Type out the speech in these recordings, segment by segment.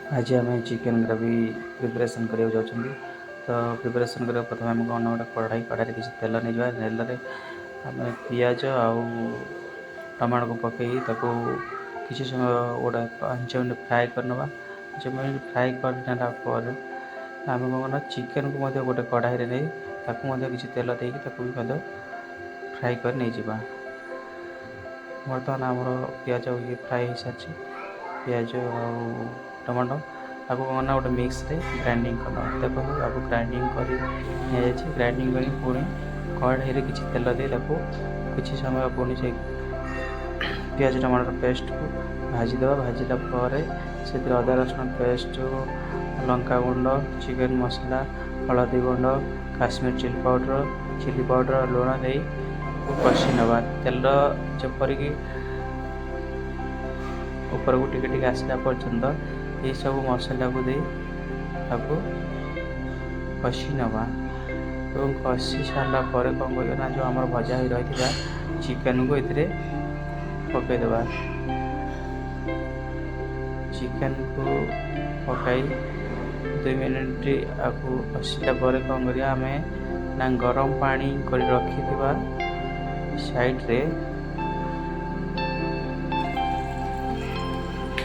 आज आम chicken gravy preparation करा जाऊँ। तो प्रिपरेसन करा प्रथम आम कौन गोटे कढ़ाई किसी तेल नहीं जावा तेल आम पिज आउ टमाटो को पकई किसी समय गोटे 5 मिनट फ्राए करनवा। 5 मिनट फ्राए करनेला आम कौन चिकेन को गोटे कढ़ाई नहीं किसी तेल देकी फ्राए कर नहीं जावा। बर्तमान आमर पिज ये फ्राए हो सारी पिज आउ टमाटो आपको कौन गोटे मिक्स रे ग्राइंडिंग कर देखो आपको ग्राइंडिंग कर ग्राइंडिंग कर पुणी कढ़ाई किसी तेल दे किसी समय पुणी से पिज टमाटर पेस्ट को भाजीद भाजिला से अदा रसुण पेस्ट लंका गुंड चिकेन मसला हलदी गुंड काश्मीर चिली पाउडर लुण दे कषि नवा तेल जपरिक ऊपर को टिके आसला पर्यंत ये सब मसला को दे आपको कषि नवा और कषि सारा पर कौन करना जो आम भजा हो रही है चिकेन को ये पकईदे चिकेन को पकई 2 मिनट आपको कषिला कौन कर आम ना गरम पानी कर रखी साइड रे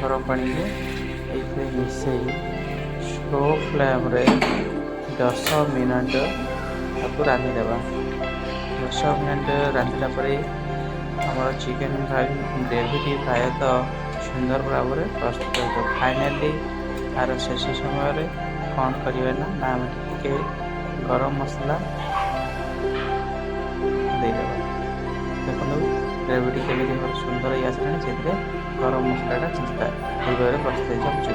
गरम पानी को मिसे स्लो फ्लेम रे 10 मिनट आपको रांधिदे 10 मिनट रांधिला आमर चिकेन ग्रेवी प्रायतः सुंदर भाव में प्रस्तुत हो। फाइनाली तार शेष समय कौन करें ना आम टे गरम मसला देदेव देखो ग्रेवी टी सुंदर ही आसानी से गरम मसला चिंता प्रस्तुत हो।